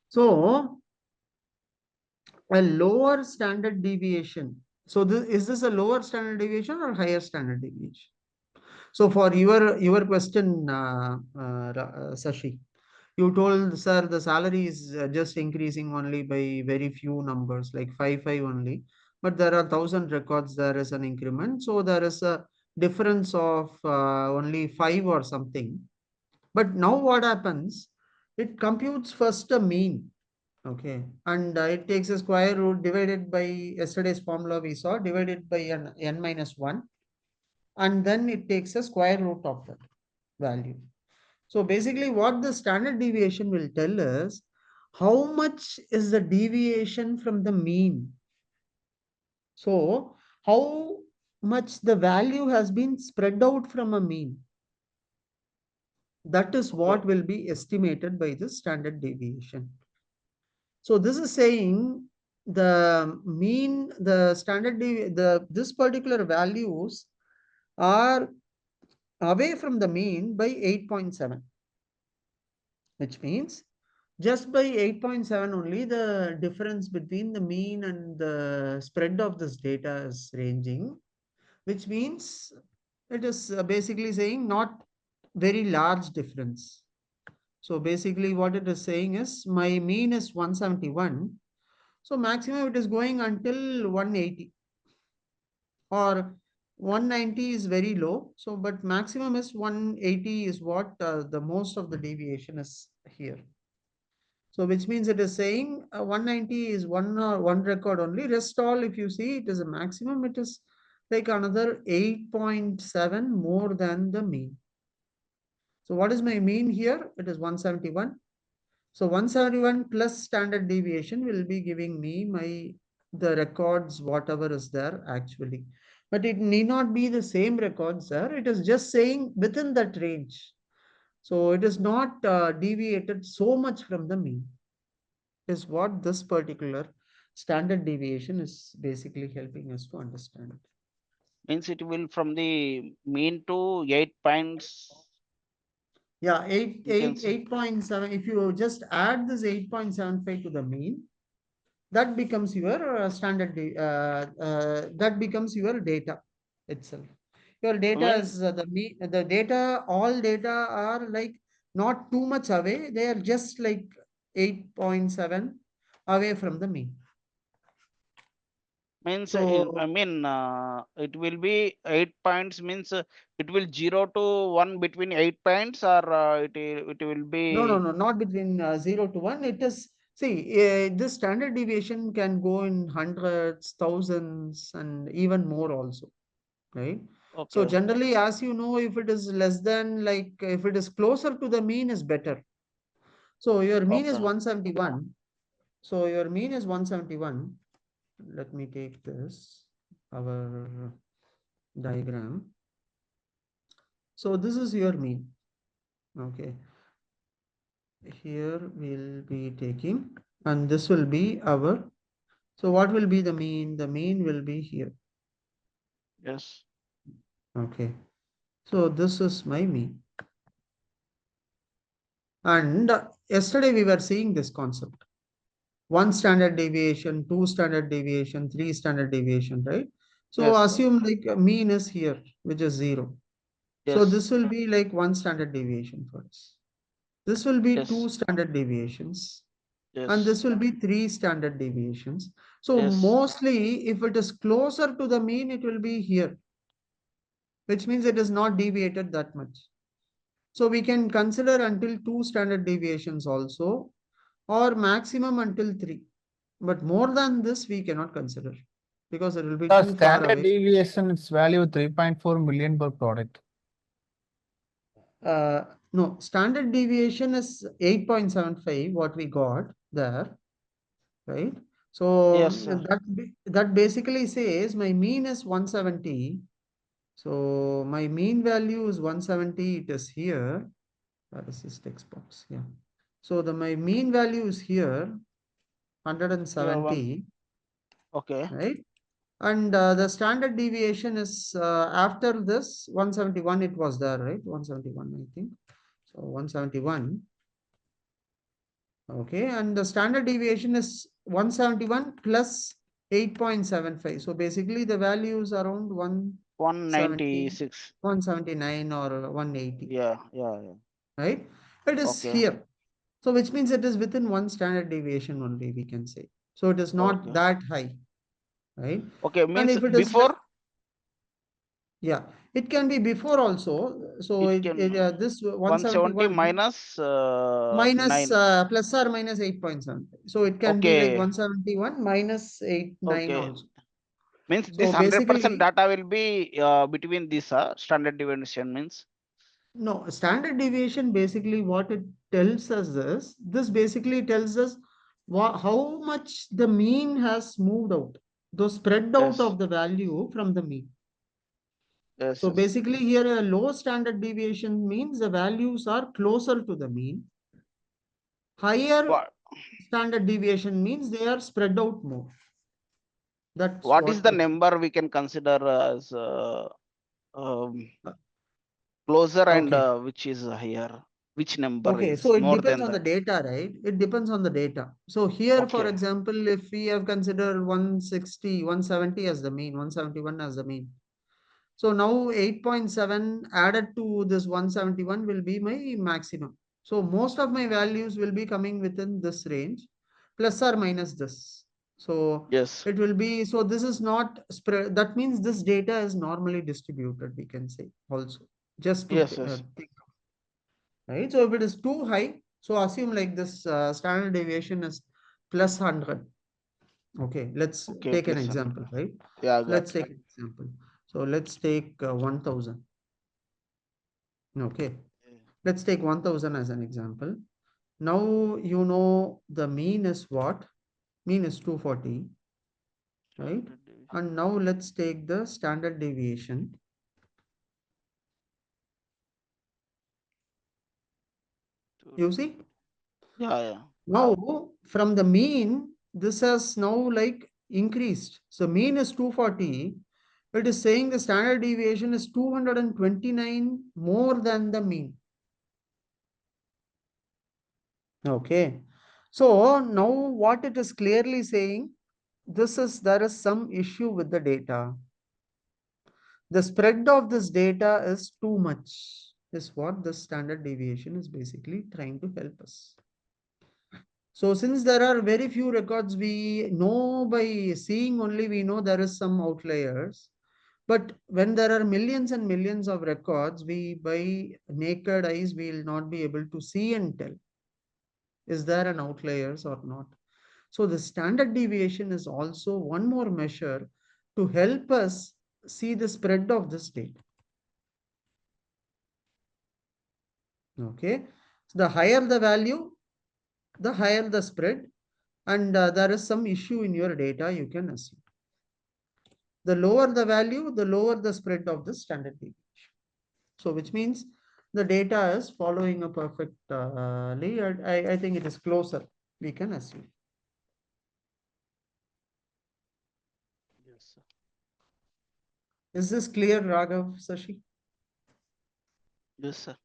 So a lower standard deviation. So is this a lower standard deviation or higher standard deviation? So for your question, Sashi, you told, sir, the salary is just increasing only by very few numbers, like five only. But there are 1,000 records, there is an increment. So there is a difference of only 5 or something. But now what happens? It computes first a mean. Okay. And it takes a square root divided by yesterday's formula we saw, divided by n minus 1. And then it takes a square root of that value. So basically what the standard deviation will tell us, how much is the deviation from the mean. So how much the value has been spread out from a mean. That is Okay. what will be estimated by the standard deviation. So this is saying the mean, the standard, this particular values are away from the mean by 8.7, which means just by 8.7 only the difference between the mean and the spread of this data is ranging, which means it is basically saying not very large difference. So basically what it is saying is my mean is 171. So maximum it is going until 180, or 190 is very low. So but maximum is 180 is what the most of the deviation is here. So which means it is saying 190 is one record only. Rest all, if you see, it is a maximum. It is like another 8.7 more than the mean. So what is my mean here? It is 171. So 171 plus standard deviation will be giving me my the records, whatever is there actually. But it need not be the same records there. It is just saying within that range. So it is not deviated so much from the mean, is what this particular standard deviation is basically helping us to understand. Means it will from the mean to 8 points. Yeah, You can say. 8.7. If you just add this 8.75 to the mean, that becomes your that becomes your data itself. Your data Mean is the data, all data are like not too much away. They are just like 8.7 away from the mean. means So I mean it will be 8 points means it will 0 to 1 between 8 points, or it will no, be not between 0 to 1. It is, see, this standard deviation can go in hundreds, thousands, and even more also, right? So okay. generally, as you know, if it is less than, like, if it is closer to the mean is better. So your mean is Okay. 171. So your mean is 171. Let me take this, our diagram. So this is your mean. Okay. Here we'll be taking, and this will be our, so what will be the mean? The mean will be here. Yes. Okay. So this is my mean. And yesterday we were seeing this concept. One standard deviation, two standard deviation, three standard deviation, right? So Yes. assume like a mean is here, which is 0. So Yes. this will be like one standard deviation for us. This will be two Yes. standard deviations. And Yes. this will be three standard deviations. So Yes. mostly if it is closer to the mean, it will be here, which means it is not deviated that much. So we can consider until two standard deviations also, or maximum until three. But more than this, we cannot consider because it will be The too far standard away. deviation is value 3.4 million per product. No, standard deviation is 8.75, what we got there, right? So Yes. that basically says my mean is 170. So my mean value is 170. It is here. Where is this text box? Yeah. So my mean value is here, Yeah. One. 170, Okay. right? And the standard deviation is after this 171, it was there, right? 171, I think. So 171. Okay. And the standard deviation is 171 plus 8.75. So basically the value is around 170, 196. 179 or 180, Yeah. Yeah. Yeah. right? It is Okay. here. So which means it is within one standard deviation only, we can say. So it is not Okay. that high, right? Okay. And Means if it is, before yeah, it can be before also. So it can this 170 171 minus minus 9. plus or minus 8.75. So it can be like Okay. 171 minus 89 Okay. also. Means this So 100% basically, data will be between this standard deviation means. no, standard deviation basically what it tells us is, this basically tells us how much the mean has moved out, the spread out Yes. of the value from the mean. Yes. So Yes. basically here a low standard deviation means the values are closer to the mean. Higher What standard deviation means they are spread out more. That's what is what the it. number we can consider as um, closer, and Okay. which is higher? Which number Okay. is So it more depends than on the that? data, right? It depends on the data. So here, for Okay. example, if we have considered 160, 170 as the mean, 171 as the mean. So now 8.7 added to this 171 will be my maximum. So most of my values will be coming within this range, plus or minus this. So Yes. it will be, so this is not spread. That means this data is normally distributed, we can say also, just to Yes. Yes. think, right? So if it is too high, so assume like this standard deviation is plus 100. Okay, let's Okay. take an Plus 100. example, right? Yeah. Let's Got. take an example. So let's take 1000. Okay, let's take 1000 as an example. Now you know the mean is what? Mean is 240. right? And now let's take the standard deviation. You see? Yeah. Now, from the mean, this has now like increased. So mean is 240. It is saying the standard deviation is 229 more than the mean. Okay. So now what it is clearly saying, there is some issue with the data. The spread of this data is too much, is what the standard deviation is basically trying to help us. So since there are very few records, we know by seeing only, we know there is some outliers. But when there are millions and millions of records, we by naked eyes, we will not be able to see and tell, is there an outliers or not. So the standard deviation is also one more measure to help us see the spread of this data. Okay. So the higher the value, the higher the spread, and there is some issue in your data, you can assume. The lower the value, the lower the spread of the standard deviation. So which means the data is following a perfect I think it is closer, we can assume. Yes, sir. Is this clear, Raghav, Sashi? Yes, sir.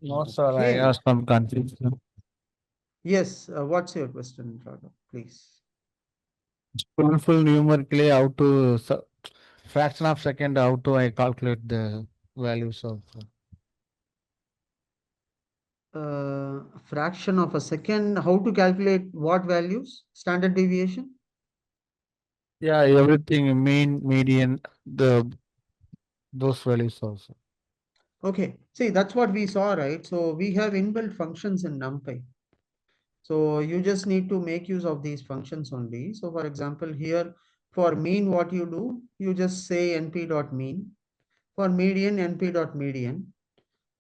No, sir, I Okay. have some confusion. Yes. What's your question, Raghav? Please. Full numerically, how to fraction of second, how to I calculate the values of. Fraction of a second. How to calculate what values? Standard deviation? Yeah, everything mean, median, those values also. Okay. See, that's what we saw, right? So we have inbuilt functions in NumPy. So you just need to make use of these functions only. So for example, here for mean, what you do, you just say np.mean. For median, np.median.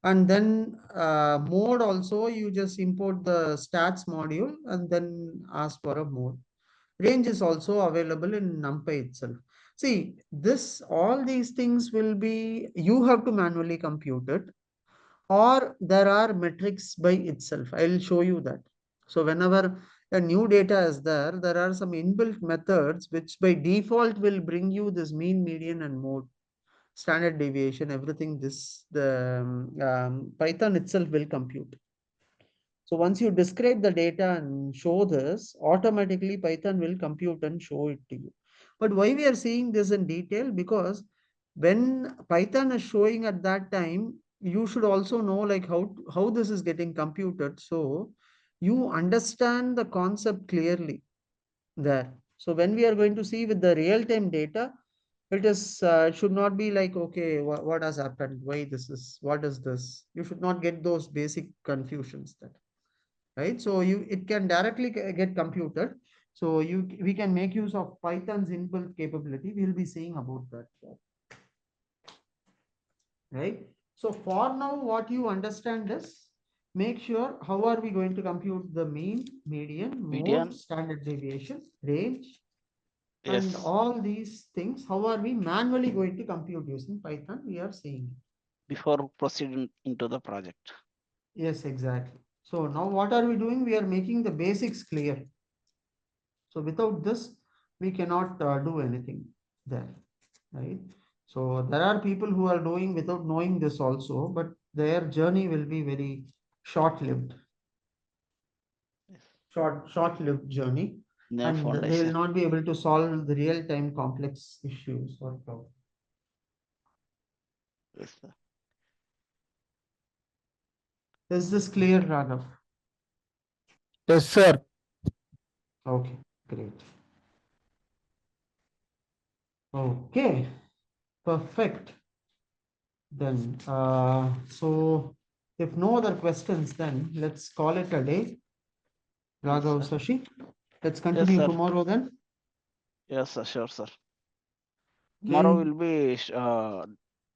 And then mode also, you just import the stats module and then ask for a mode. Range is also available in NumPy itself. See, all these things will be, you have to manually compute it, or there are metrics by itself. I'll show you that. So whenever a new data is there, there are some inbuilt methods which by default will bring you this mean, median, and mode, standard deviation, everything. The Python itself will compute. So once you describe the data and show this, automatically Python will compute and show it to you. But why we are seeing this in detail? Because when Python is showing at that time, you should also know like how this is getting computed. So you understand the concept clearly there. So when we are going to see with the real-time data, it should not be like, okay, what has happened? Why this is, what is this? You should not get those basic confusions there, right? So it can directly get computed. So we can make use of Python's inbuilt capability. We'll be seeing about that, right? So for now, what you understand is, make sure how are we going to compute the mean, median, mode, Median. standard deviation, range, and Yes. all these things. How are we manually going to compute using Python? We are seeing. Before proceeding into the project. Yes, exactly. So now what are we doing? We are making the basics clear. So without this, we cannot do anything there, right? So there are people who are doing without knowing this also, but their journey will be very short-lived, Yes. short-lived journey, No and they will foundation. not be able to solve the real-time complex issues or problems. Yes, sir. Is this clear, Raghav? Yes, sir. Okay, great. Okay, perfect. Then, so if no other questions, then let's call it a day. Yes, Raghav, sir. Sashi, let's Yes, continue sir. tomorrow then. Yes, sir. Sure, sir. Tomorrow Okay. will be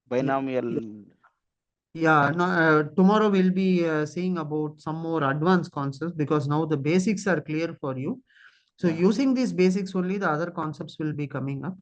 binomial. Yeah, no, tomorrow we'll be seeing about some more advanced concepts, because now the basics are clear for you. So Yeah. using these basics only, the other concepts will be coming up.